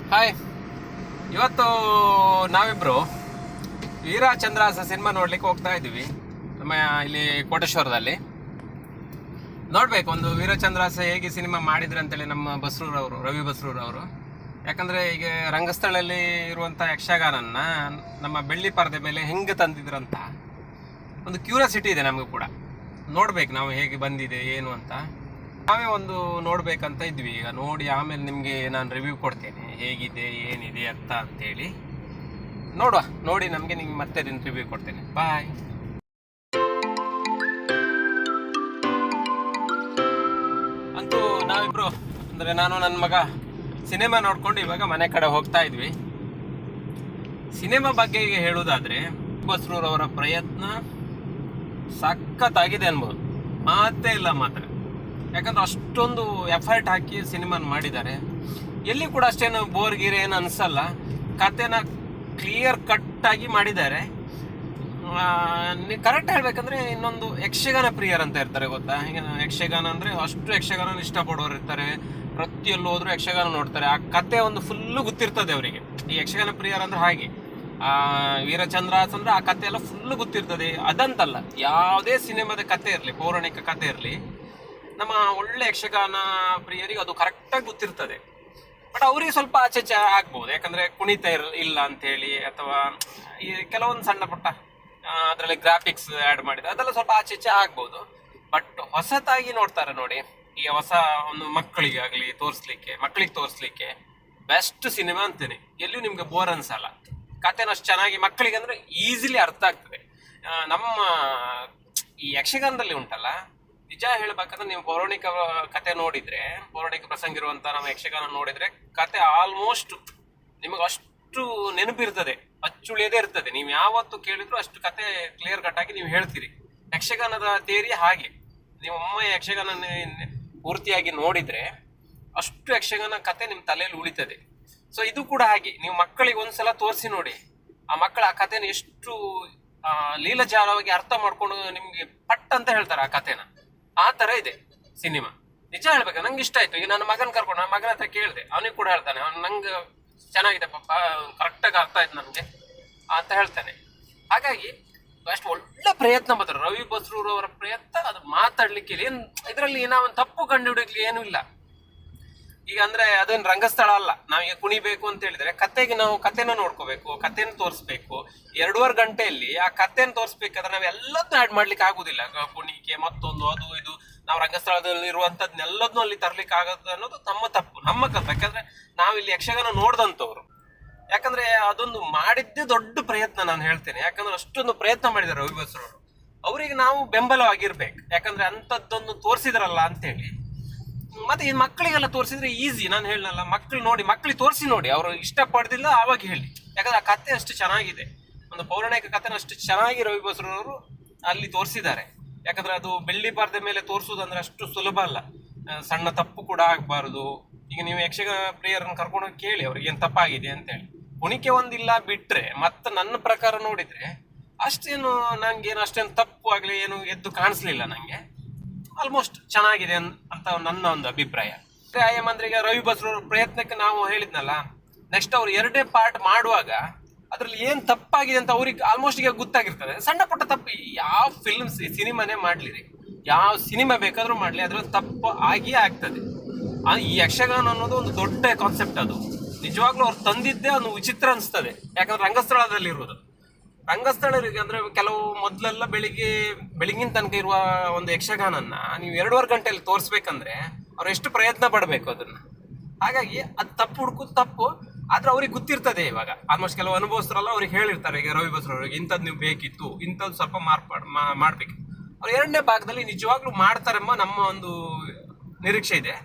Hi. ಇವತ್ತು ನಾವಿಬ್ರು ವೀರಚಂದ್ರಾಸ cinema ನೋಡ್ಲಿಕ್ಕೆ ಹೋಗ್ತಾ ಇದ್ದೀವಿ. ನಮ್ಮ ಇಲ್ಲಿ ಕೋಟೇಶ್ವರದಲ್ಲಿ ನೋಡ್ಬೇಕು ಒಂದು ವೀರಚಂದ್ರಾಸ ಹೇಗೆ ಸಿನಿಮಾ ಮಾಡಿದ್ರು ಅಂತೇಳಿ ನಮ್ಮ ಬಸ್ರೂರವರು, ರವಿ ಬಸ್ರೂರವರು. ಯಾಕಂದ್ರೆ ಈಗ ರಂಗಸ್ಥಳದಲ್ಲಿ ಇರುವಂಥ ಯಕ್ಷಗಾನನ್ನ ನಮ್ಮ ಬೆಳ್ಳಿ ಪರದೆ ಮೇಲೆ ಹೆಂಗೆ ತಂದಿದ್ರಂತ ಒಂದು ಕ್ಯೂರಿಯಾಸಿಟಿ ಇದೆ ನಮಗೂ ಕೂಡ. ನೋಡ್ಬೇಕು ನಾವು ಹೇಗೆ ಬಂದಿದೆ ಏನು ಅಂತ. ನಾವೇ ಒಂದು ನೋಡ್ಬೇಕಂತ ಇದ್ವಿ. ಈಗ ನೋಡಿ ಆಮೇಲೆ ನಿಮಗೆ ನಾನು ರಿವ್ಯೂ ಕೊಡ್ತೇನೆ ಹೇಗಿದೆ ಏನಿದೆ ಅಂತ ಅಂತೇಳಿ. ನೋಡುವ, ನೋಡಿ ನಮಗೆ ನಿಮ್ಗೆ ಮತ್ತೆ ರಿವ್ಯೂ ಕೊಡ್ತೇನೆ. ಬಾಯ್. ಅಂತೂ ನಾವಿಬ್ರು ಅಂದರೆ ನಾನು ನನ್ನ ಮಗ ಸಿನಿಮಾ ನೋಡ್ಕೊಂಡು ಇವಾಗ ಮನೆ ಕಡೆ ಹೋಗ್ತಾ ಇದ್ವಿ. ಸಿನಿಮಾ ಬಗ್ಗೆ ಈಗ ಹೇಳುವುದಾದ್ರೆ ಬಸ್ರೂರವರ ಪ್ರಯತ್ನ ಸಖತ್ತಾಗಿದೆ ಅನ್ಬೋದು, ಮಾತೇ ಇಲ್ಲ ಮಾತ್ರ. ಯಾಕಂದ್ರೆ ಅಷ್ಟೊಂದು ಎಫರ್ಟ್ ಹಾಕಿ ಸಿನಿಮಾನ ಮಾಡಿದ್ದಾರೆ. ಎಲ್ಲಿ ಕೂಡ ಅಷ್ಟೇನು ಬೋರ್ಗಿರಿ ಏನು ಅನಿಸಲ್ಲ. ಕತೆನ ಕ್ಲಿಯರ್ ಕಟ್ ಆಗಿ ಮಾಡಿದ್ದಾರೆ. ಕರೆಕ್ಟ್ ಹೇಳ್ಬೇಕಂದ್ರೆ ಇನ್ನೊಂದು ಯಕ್ಷಗಾನ ಪ್ರಿಯರ್ ಅಂತ ಇರ್ತಾರೆ ಗೊತ್ತಾ. ಈಗ ಯಕ್ಷಗಾನ ಅಂದರೆ ಅಷ್ಟು ಯಕ್ಷಗಾನ ಇಷ್ಟಪಡೋರು ಇರ್ತಾರೆ. ಪ್ರತಿಯಲ್ಲೂ ಹೋದ್ರು ಯಕ್ಷಗಾನ ನೋಡ್ತಾರೆ. ಆ ಕತೆ ಒಂದು ಫುಲ್ಲು ಗೊತ್ತಿರ್ತದೆ ಅವರಿಗೆ. ಈ ಯಕ್ಷಗಾನ ಪ್ರಿಯರ್ ಅಂದ್ರೆ ಹಾಗೆ. ವೀರಚಂದ್ರಾಸ ಅಂದ್ರೆ ಆ ಕತೆ ಎಲ್ಲ ಫುಲ್ಲು ಗೊತ್ತಿರ್ತದೆ. ಅದಂತಲ್ಲ, ಯಾವುದೇ ಸಿನಿಮಾದ ಕತೆ ಇರಲಿ, ಪೌರಾಣಿಕ ಕತೆ ಇರಲಿ, ನಮ್ಮ ಒಳ್ಳೆ ಯಕ್ಷಗಾನ ಪ್ರಿಯರಿಗೆ ಅದು ಕರೆಕ್ಟಾಗಿ ಗೊತ್ತಿರ್ತದೆ. ಬಟ್ ಅವ್ರಿಗೆ ಸ್ವಲ್ಪ ಆಚೆ ಆಗ್ಬೋದು, ಯಾಕಂದ್ರೆ ಕುಣಿತ ಇಲ್ಲ ಅಂತೇಳಿ, ಅಥವಾ ಈ ಕೆಲವೊಂದು ಸಣ್ಣ ಪುಟ್ಟ ಅದರಲ್ಲಿ ಗ್ರಾಫಿಕ್ಸ್ ಆ್ಯಡ್ ಮಾಡಿದ ಅದೆಲ್ಲ ಸ್ವಲ್ಪ ಆಚೆ ಆಗ್ಬೋದು. ಬಟ್ ಹೊಸತಾಗಿ ನೋಡ್ತಾರೆ ನೋಡಿ, ಈ ಹೊಸ ಒಂದು ಮಕ್ಕಳಿಗೆ ತೋರಿಸ್ಲಿಕ್ಕೆ ಬೆಸ್ಟ್ ಸಿನಿಮಾ ಅಂತೇನೆ. ಎಲ್ಲಿಯೂ ನಿಮ್ಗೆ ಬೋರ್ ಅನ್ಸಲ್ಲ. ಕತೆನ ಅಷ್ಟು ಚೆನ್ನಾಗಿ ಮಕ್ಕಳಿಗೆ ಅಂದ್ರೆ ಈಸಿಲಿ ಅರ್ಥ ಆಗ್ತದೆ. ನಮ್ಮ ಈ ಯಕ್ಷಗಾನದಲ್ಲಿ ಉಂಟಲ್ಲ, ನಿಜ ಹೇಳ್ಬೇಕಂದ್ರೆ ನೀವು ಪೌರಾಣಿಕ ಕತೆ ನೋಡಿದ್ರೆ, ಪೌರಾಣಿಕ ಪ್ರಸಂಗ ಇರುವಂತ ನಮ್ಮ ಯಕ್ಷಗಾನ ನೋಡಿದ್ರೆ ಕತೆ ಆಲ್ಮೋಸ್ಟ್ ನಿಮಗೆ ಅಷ್ಟು ನೆನಪಿರ್ತದೆ, ಅಚ್ಚುಳಿಯದೇ ಇರ್ತದೆ. ನೀವು ಯಾವತ್ತು ಕೇಳಿದ್ರು ಅಷ್ಟು ಕತೆ ಕ್ಲಿಯರ್ ಕಟ್ ಆಗಿ ನೀವು ಹೇಳ್ತೀರಿ. ಯಕ್ಷಗಾನದ ಥಿಯರಿ ಹಾಗೆ. ನೀವು ಒಮ್ಮೆ ಯಕ್ಷಗಾನ ಪೂರ್ತಿಯಾಗಿ ನೋಡಿದ್ರೆ ಅಷ್ಟು ಯಕ್ಷಗಾನ ಕತೆ ನಿಮ್ಮ ತಲೆಯಲ್ಲಿ ಉಳಿತದೆ. ಸೊ ಇದು ಕೂಡ ಹಾಗೆ. ನೀವು ಮಕ್ಕಳಿಗೆ ಒಂದ್ಸಲ ತೋರಿಸಿ ನೋಡಿ, ಆ ಮಕ್ಕಳ ಆ ಕಥೆನ ಎಷ್ಟು ಲೀಲಜಾಲವಾಗಿ ಅರ್ಥ ಮಾಡ್ಕೊಂಡು ನಿಮ್ಗೆ ಪಟ್ ಅಂತ ಹೇಳ್ತಾರೆ ಆ ಕಥೆನ. ಆ ತರ ಇದೆ ಸಿನಿಮಾ. ನಿಜ ಹೇಳ್ಬೇಕು, ನಂಗೆ ಇಷ್ಟ ಆಯ್ತು. ಈಗ ನನ್ನ ಮಗನ ಕರ್ಕೊಂಡು ನನ್ನ ಮಗನ ಹತ್ರ ಕೇಳಿದೆ, ಅವನಿಗೆ ಕೂಡ ಹೇಳ್ತಾನೆ, ನಂಗೆ ಚೆನ್ನಾಗಿದೆ ಪಾಪ, ಕರೆಕ್ಟಾಗಿ ಅರ್ಥ ಆಯ್ತು ನನಗೆ ಅಂತ ಹೇಳ್ತಾನೆ. ಹಾಗಾಗಿ ಅಷ್ಟು ಒಳ್ಳೆ ಪ್ರಯತ್ನ ಮಾತ್ರ ರವಿ ಬಸ್ರೂರವರ ಪ್ರಯತ್ನ. ಅದು ಮಾತಾಡ್ಲಿಕ್ಕೆ ಏನ್ ಇದರಲ್ಲಿ ನಾವು ತಪ್ಪು ಕಂಡು ಹಿಡಿಯಕ್ಕೆ ಏನೂ ಇಲ್ಲ. ಈಗ ಅಂದ್ರೆ ಅದೇನು ರಂಗಸ್ಥಳ ಅಲ್ಲ. ನಾವೀಗ ಕುಣಿಬೇಕು ಅಂತ ಹೇಳಿದ್ರೆ ಕತೆಗೆ ನಾವು ಕತೆನ ನೋಡ್ಕೋಬೇಕು, ಕತೆನ ತೋರಿಸ್ಬೇಕು. 2.5 ಗಂಟೆಯಲ್ಲಿ ಆ ಕತೆನ ತೋರಿಸ್ಬೇಕಾದ್ರೆ ನಾವು ಎಲ್ಲದನ್ನೂ ಆ್ಯಡ್ ಮಾಡ್ಲಿಕ್ಕೆ ಆಗುದಿಲ್ಲ. ಕುಣಿಕೆ ಮತ್ತೊಂದು ಅದು ಇದು ನಾವು ರಂಗಸ್ಥಳದಲ್ಲಿ ಇರುವಂತದ್ನೆಲ್ಲದನ್ನೂ ಅಲ್ಲಿ ತರ್ಲಿಕ್ಕೆ ಆಗುತ್ತೆ ಅನ್ನೋದು ನಮ್ಮ ತಪ್ಪು, ನಮ್ಮ ಕಲ್ಪನೆ. ಯಾಕಂದ್ರೆ ನಾವಿಲ್ಲಿ ಯಕ್ಷಗಾನ ನೋಡ್ದಂಥವ್ರು. ಯಾಕಂದ್ರೆ ಅದೊಂದು ಮಾಡಿದ್ದೇ ದೊಡ್ಡ ಪ್ರಯತ್ನ ನಾನು ಹೇಳ್ತೇನೆ. ಯಾಕಂದ್ರೆ ಅಷ್ಟೊಂದು ಪ್ರಯತ್ನ ಮಾಡಿದ್ದಾರೆ ರವಿ ಬಸ್ರವರು. ಅವರಿಗೆ ನಾವು ಬೆಂಬಲವಾಗಿರ್ಬೇಕು. ಯಾಕಂದ್ರೆ ಅಂಥದ್ದೊಂದು ತೋರಿಸಿದ್ರಲ್ಲ ಅಂತೇಳಿ. ಮತ್ತೆ ಈ ಮಕ್ಕಳಿಗೆಲ್ಲ ತೋರಿಸಿದ್ರೆ ಈಸಿ. ನಾನು ಹೇಳಲ್ಲ, ಮಕ್ಕಳಿಗೆ ತೋರಿಸಿ ನೋಡಿ. ಅವರು ಇಷ್ಟಪಡ್ದಿಲ್ಲ ಆವಾಗ ಹೇಳಿ. ಯಾಕಂದ್ರೆ ಆ ಕತೆ ಅಷ್ಟು ಚೆನ್ನಾಗಿದೆ. ಒಂದು ಪೌರಾಣಿಕ ಕಥೆನ ಅಷ್ಟು ಚೆನ್ನಾಗಿ ರವಿ ಬಸ್ರವರು ಅಲ್ಲಿ ತೋರಿಸಿದ್ದಾರೆ. ಯಾಕಂದ್ರೆ ಅದು ಬೆಳ್ಳಿ ಪರದೆ ಮೇಲೆ ತೋರಿಸುವುದಂದ್ರೆ ಅಷ್ಟು ಸುಲಭ ಅಲ್ಲ. ಸಣ್ಣ ತಪ್ಪು ಕೂಡ ಆಗ್ಬಾರ್ದು. ಈಗ ನೀವು ಯಕ್ಷಗಾನ ಪ್ರಿಯರನ್ನು ಕರ್ಕೊಂಡು ಕೇಳಿ ಅವ್ರಿಗೆ ಏನ್ ತಪ್ಪಾಗಿದೆ ಅಂತೇಳಿ. ಕುಣಿಕೆ ಒಂದಿಲ್ಲ ಬಿಟ್ರೆ ಮತ್ತೆ ನನ್ನ ಪ್ರಕಾರ ನೋಡಿದ್ರೆ ಅಷ್ಟೇನು ನಂಗೇನು ಅಷ್ಟೇನು ತಪ್ಪು ಆಗ್ಲಿ ಏನು ಎದ್ದು ಕಾಣಿಸ್ಲಿಲ್ಲ ನಂಗೆ. ಆಲ್ಮೋಸ್ಟ್ ಚೆನ್ನಾಗಿದೆ ಅಂತ ನನ್ನ ಒಂದು ಅಭಿಪ್ರಾಯ. ಅಂದ್ರೆ ಈಗ ರವಿ ಬಸ್ರವ್ರ ಪ್ರಯತ್ನಕ್ಕೆ ನಾವು ಹೇಳಿದ್ನಲ್ಲ, ನೆಕ್ಸ್ಟ್ ಅವ್ರು 2ನೇ ಪಾರ್ಟ್ ಮಾಡುವಾಗ ಅದ್ರಲ್ಲಿ ಏನ್ ತಪ್ಪಾಗಿದೆ ಅಂತ ಅವ್ರಿಗೆ ಆಲ್ಮೋಸ್ಟ್ ಈಗ ಗೊತ್ತಾಗಿರ್ತದೆ. ಸಣ್ಣ ಪುಟ್ಟ ತಪ್ಪು ಯಾವ ಸಿನಿಮಾನೇ ಮಾಡ್ಲಿರಿ, ಯಾವ ಸಿನಿಮಾ ಬೇಕಾದ್ರೂ ಮಾಡ್ಲಿ, ಅದ್ರಲ್ಲಿ ತಪ್ಪು ಆಗಿಯೇ ಆಗ್ತದೆ. ಈ ಯಕ್ಷಗಾನ ಅನ್ನೋದು ಒಂದು ದೊಡ್ಡ ಕಾನ್ಸೆಪ್ಟ್. ಅದು ನಿಜವಾಗ್ಲೂ ಅವ್ರು ತಂದಿದ್ದೇ ಒಂದು ವಿಚಿತ್ರ ಅನಿಸ್ತದೆ. ಯಾಕಂದ್ರೆ ರಂಗಸ್ಥಳದಲ್ಲಿ ಇರೋದು. ರಂಗಸ್ಥಳರಿಗೆ ಅಂದ್ರೆ ಕೆಲವು ಮೊದಲೆಲ್ಲ ಬೆಳಿಗಿನ ತನಕ ಇರುವ ಒಂದು ಯಕ್ಷಗಾನನ್ನ ನೀವು 2.5 ಗಂಟೆಯಲ್ಲಿ ತೋರಿಸ್ಬೇಕಂದ್ರೆ ಅವ್ರು ಎಷ್ಟು ಪ್ರಯತ್ನ ಪಡಬೇಕು ಅದನ್ನ. ಹಾಗಾಗಿ ಅದು ತಪ್ಪು ಹುಡುಕೋದು ತಪ್ಪು. ಆದ್ರೆ ಅವ್ರಿಗೆ ಗೊತ್ತಿರ್ತದೆ. ಇವಾಗ ಆಲ್ಮೋಸ್ಟ್ ಕೆಲವು ಅನುಭವಿಸ್ತಾರಲ್ಲ, ಅವ್ರಿಗೆ ಹೇಳಿರ್ತಾರೆ. ಈಗ ರವಿ ಬಸ್ರವ್ರಿಗೆ ಇಂಥದ್ದು ನೀವು ಬೇಕಿತ್ತು, ಇಂಥದ್ದು ಸ್ವಲ್ಪ ಮಾಡ್ಬೇಕಿತ್ತು. ಅವ್ರು 2ನೇ ಭಾಗದಲ್ಲಿ ನಿಜವಾಗ್ಲೂ ಮಾಡ್ತಾರೆಂಬ ನಮ್ಮ ಒಂದು ನಿರೀಕ್ಷೆ ಇದೆ.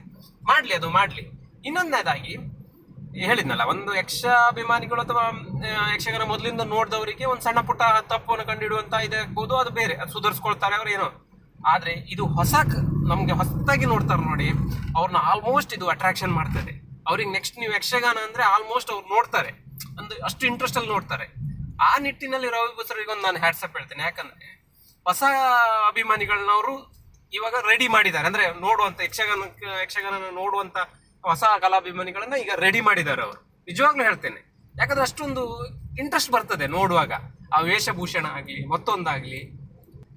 ಅದು ಮಾಡ್ಲಿ. ಇನ್ನೊಂದನೇದಾಗಿ ಹೇಳಿದ್ನಲ್ಲ, ಒಂದು ಯಕ್ಷಾಭಿಮಾನಿಗಳು ಅಥವಾ ಯಕ್ಷಗಾನ ಮೊದಲಿಂದ ನೋಡಿದವರಿಗೆ ಒಂದು ಸಣ್ಣ ಪುಟ್ಟ ತಪ್ಪನ್ನು ಕಂಡಿಡುವಂತ ಇದಾಗ್ಬೋದು. ಅದು ಬೇರೆ, ಅದು ಸುಧಾರಿಸ್ಕೊಳ್ತಾರೆ ಅವ್ರು ಏನೋ. ಆದ್ರೆ ಇದು ನಮ್ಗೆ ಹೊಸದಾಗಿ ನೋಡ್ತಾರೆ ನೋಡಿ, ಅವ್ರನ್ನ ಆಲ್ಮೋಸ್ಟ್ ಇದು ಅಟ್ರಾಕ್ಷನ್ ಮಾಡ್ತದೆ. ಅವ್ರಿಗೆ ನೆಕ್ಸ್ಟ್ ನೀವು ಯಕ್ಷಗಾನ ಅಂದ್ರೆ ಆಲ್ಮೋಸ್ಟ್ ಅವ್ರು ನೋಡ್ತಾರೆ, ಒಂದು ಅಷ್ಟು ಇಂಟ್ರೆಸ್ಟ್ ಅಲ್ಲಿ ನೋಡ್ತಾರೆ. ಆ ನಿಟ್ಟಿನಲ್ಲಿ ರವಿ ಬಸ್ರವರಿಗೆ ಒಂದು ನಾನು ಹ್ಯಾಟ್ಸಪ್ ಹೇಳ್ತೇನೆ. ಯಾಕಂದ್ರೆ ಹೊಸ ಅಭಿಮಾನಿಗಳನ್ನವರು ಇವಾಗ ರೆಡಿ ಮಾಡಿದ್ದಾರೆ. ಅಂದ್ರೆ ಯಕ್ಷಗಾನ ನೋಡುವಂತ ಹೊಸ ಕಲಾಭಿಮಾನಿಗಳನ್ನ ಈಗ ರೆಡಿ ಮಾಡಿದ್ದಾರೆ ಅವರು. ನಿಜವಾಗ್ಲೂ ಹೇಳ್ತೇನೆ. ಯಾಕಂದ್ರೆ ಅಷ್ಟೊಂದು ಇಂಟ್ರೆಸ್ಟ್ ಬರ್ತದೆ ನೋಡುವಾಗ. ಆ ವೇಷಭೂಷಣ ಆಗ್ಲಿ ಮತ್ತೊಂದಾಗ್ಲಿ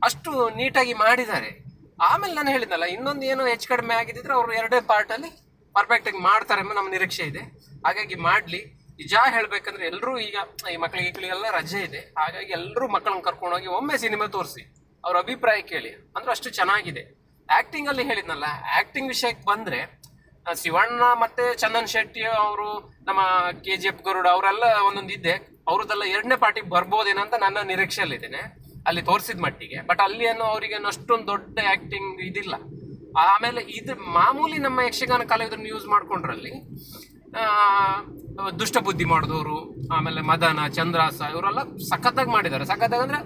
ಅಷ್ಟು ನೀಟಾಗಿ ಮಾಡಿದ್ದಾರೆ. ಆಮೇಲೆ ನಾನು ಹೇಳಿದ್ನಲ್ಲ, ಇನ್ನೊಂದು ಏನೋ ಹೆಚ್ಚು ಕಡಿಮೆ ಆಗಿದ್ರೆ ಅವರು 2ನೇ ಪಾರ್ಟಲ್ಲಿ ಪರ್ಫೆಕ್ಟ್ ಆಗಿ ಮಾಡ್ತಾರೆ ಎಂಬ ನಮ್ಮ ನಿರೀಕ್ಷೆ ಇದೆ. ಹಾಗಾಗಿ ಮಾಡ್ಲಿ. ನಿಜ ಹೇಳ್ಬೇಕಂದ್ರೆ ಎಲ್ಲರೂ ಈಗ ಈ ಮಕ್ಕಳಿಗೆಲ್ಲ ರಜೆ ಇದೆ, ಹಾಗಾಗಿ ಎಲ್ಲರೂ ಮಕ್ಕಳನ್ನ ಕರ್ಕೊಂಡೋಗಿ ಒಮ್ಮೆ ಸಿನಿಮಾ ತೋರಿಸಿ ಅವ್ರ ಅಭಿಪ್ರಾಯ ಕೇಳಿ. ಅಂದ್ರೆ ಅಷ್ಟು ಚೆನ್ನಾಗಿದೆ. ಆಕ್ಟಿಂಗ್ ಅಲ್ಲಿ ಹೇಳಿದ್ನಲ್ಲ, ಆಕ್ಟಿಂಗ್ ವಿಷಯಕ್ಕೆ ಬಂದ್ರೆ ಶಿವಣ್ಣ ಮತ್ತೆ ಚಂದನ್ ಶೆಟ್ಟಿ ಅವರು, ನಮ್ಮ KGF ಗರುಡ ಅವರೆಲ್ಲ ಒಂದೊಂದು ಇದ್ದೆ, ಅವ್ರದ್ದೆಲ್ಲ 2ನೇ ಪಾರ್ಟಿಗೆ ಬರ್ಬೋದೇನಂತ ನನ್ನ ನಿರೀಕ್ಷೆಯಲ್ಲಿದ್ದೇನೆ ಅಲ್ಲಿ ತೋರಿಸಿದ ಮಟ್ಟಿಗೆ. ಬಟ್ ಅಲ್ಲಿ ಏನೋ ಅವರಿಗೇನು ಅಷ್ಟೊಂದು ದೊಡ್ಡ ಆಕ್ಟಿಂಗ್ ಇದಿಲ್ಲ. ಆಮೇಲೆ ಇದು ಮಾಮೂಲಿ ನಮ್ಮ ಯಕ್ಷಗಾನ ಕಲಾವಿದರನ್ನು ಯೂಸ್ ಮಾಡ್ಕೊಂಡ್ರಲ್ಲಿ ದುಷ್ಟ ಬುದ್ಧಿ ಮಾಡಿದವರು, ಆಮೇಲೆ ಮದನ, ಚಂದ್ರಾಸ ಇವರೆಲ್ಲ ಸಖತ್ತಾಗಿ ಮಾಡಿದ್ದಾರೆ. ಸಖತ್ತಾಗಿ ಅಂದ್ರೆ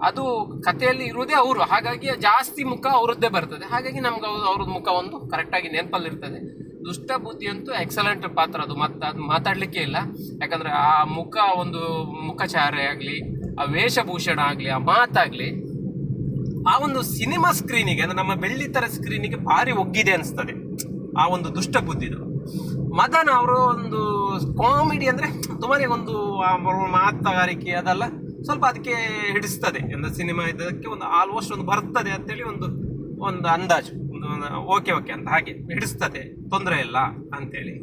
ಅದು ಕಥೆಯಲ್ಲಿ ಇರುವುದೇ ಅವರು, ಹಾಗಾಗಿ ಜಾಸ್ತಿ ಮುಖ ಅವರದ್ದೇ ಬರ್ತದೆ. ಹಾಗಾಗಿ ನಮ್ಗೆ ಅವ್ರದ್ದು ಮುಖ ಒಂದು ಕರೆಕ್ಟಾಗಿ ನೆನಪಲ್ಲಿ ಇರ್ತದೆ. ದುಷ್ಟ ಬುದ್ಧಿ ಅಂತೂ ಎಕ್ಸಲೆಂಟ್ ಪಾತ್ರ, ಅದು ಮಾತಾಡ್ಲಿಕ್ಕೆ ಇಲ್ಲ. ಯಾಕಂದ್ರೆ ಆ ಮುಖ, ಒಂದು ಮುಖಚಾರೆ ಆಗಲಿ, ಆ ವೇಷಭೂಷಣ ಆಗಲಿ, ಆ ಮಾತಾಗ್ಲಿ, ಆ ಒಂದು ಸಿನಿಮಾ ಸ್ಕ್ರೀನಿಗೆ ಅಂದ್ರೆ ನಮ್ಮ ಬೆಳ್ಳಿತರ ಸ್ಕ್ರೀನಿಗೆ ಭಾರಿ ಒಗ್ಗಿದೆ ಅನಿಸ್ತದೆ ಆ ಒಂದು ದುಷ್ಟ ಬುದ್ಧಿದು. ಮದನ ಅವರು ಒಂದು ಕಾಮಿಡಿ ಅಂದ್ರೆ ತುಂಬಾನೇ ಒಂದು ಮಾತುಗಾರಿಕೆ ಅದೆಲ್ಲ ಸ್ವಲ್ಪ ಅದಕ್ಕೆ ಹಿಡಿಸ್ತದೆ ಅಂದ್ರೆ ಸಿನಿಮಾ ಇದಕ್ಕೆ ಒಂದು ಆಲ್ಮೋಸ್ಟ್ ಒಂದು ಬರ್ತದೆ ಅಂತೇಳಿ ಒಂದು ಅಂದಾಜು, ಓಕೆ ಅಂತ ಹಾಗೆ ಹಿಡಿಸ್ತದೆ, ತೊಂದರೆ ಇಲ್ಲ ಅಂತೇಳಿ.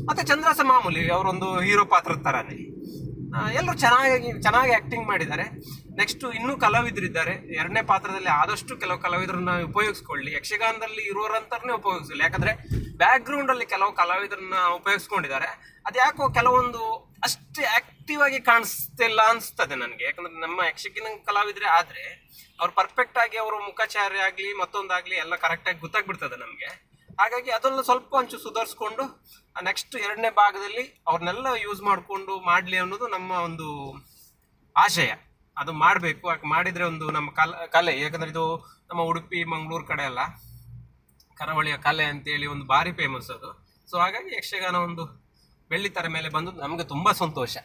ಮತ್ತೆ ಚಂದ್ರಾಸ ಮಾಮೂಲಿ ಅವರೊಂದು ಹೀರೋ ಪಾತ್ರ ತರಾನೇ ಎಲ್ಲರೂ ಚೆನ್ನಾಗಿ ಆಕ್ಟಿಂಗ್ ಮಾಡಿದ್ದಾರೆ. ನೆಕ್ಸ್ಟ್ ಇನ್ನೂ ಕಲಾವಿದರಿದ್ದಾರೆ 2ನೇ ಪಾತ್ರದಲ್ಲಿ. ಆದಷ್ಟು ಕೆಲವು ಕಲಾವಿದರನ್ನ ಉಪಯೋಗಿಸ್ಕೊಳ್ಳಿ, ಯಕ್ಷಗಾನದಲ್ಲಿ ಇರುವರಂತಾರನೇ ಉಪಯೋಗಿಸಲಿ. ಯಾಕಂದ್ರೆ ಬ್ಯಾಕ್ ಗ್ರೌಂಡ್ ಅಲ್ಲಿ ಕೆಲವು ಕಲಾವಿದರನ್ನ ಉಪಯೋಗಿಸ್ಕೊಂಡಿದ್ದಾರೆ. ಅದ್ಯಾಕೋ ಕೆಲವೊಂದು ಅಷ್ಟೇ ಆಕ್ಟಿವ್ ಆಗಿ ಕಾಣಿಸ್ತಿಲ್ಲ ಅನ್ಸ್ತದೆ ನನಗೆ. ಯಾಕಂದ್ರೆ ನಮ್ಮ ಯಕ್ಷಗಾನ ಕಲಾವಿದ್ರೆ ಆದ್ರೆ ಅವ್ರು ಪರ್ಫೆಕ್ಟ್ ಆಗಿ ಅವರು ಮುಖಚಾರ್ಯ ಆಗ್ಲಿ ಮತ್ತೊಂದಾಗ್ಲಿ ಎಲ್ಲ ಕರೆಕ್ಟ್ ಆಗಿ ಗೊತ್ತಾಗ್ಬಿಡ್ತದೆ ನಮ್ಗೆ. ಹಾಗಾಗಿ ಅದನ್ನು ಸ್ವಲ್ಪ ಒಂಚೂರು ಸುಧಾರಿಸ್ಕೊಂಡು ನೆಕ್ಸ್ಟ್ 2ನೇ ಭಾಗದಲ್ಲಿ ಅವ್ರನ್ನೆಲ್ಲ ಯೂಸ್ ಮಾಡಿಕೊಂಡು ಮಾಡ್ಲಿ ಅನ್ನೋದು ನಮ್ಮ ಒಂದು ಆಶಯ. ಅದು ಮಾಡಬೇಕು. ಯಾಕೆ ಮಾಡಿದ್ರೆ ಒಂದು ನಮ್ಮ ಕಲೆ, ಯಾಕಂದ್ರೆ ಇದು ನಮ್ಮ ಉಡುಪಿ ಮಂಗಳೂರು ಕಡೆ ಎಲ್ಲ ಕರಾವಳಿಯ ಕಲೆ ಅಂತೇಳಿ ಒಂದು ಭಾರಿ ಫೇಮಸ್ ಅದು. ಸೊ ಹಾಗಾಗಿ ಯಕ್ಷಗಾನ ಒಂದು ಬೆಳ್ಳಿತೆರೆ ಮೇಲೆ ಬಂದು ನಮಗೆ ತುಂಬಾ ಸಂತೋಷ.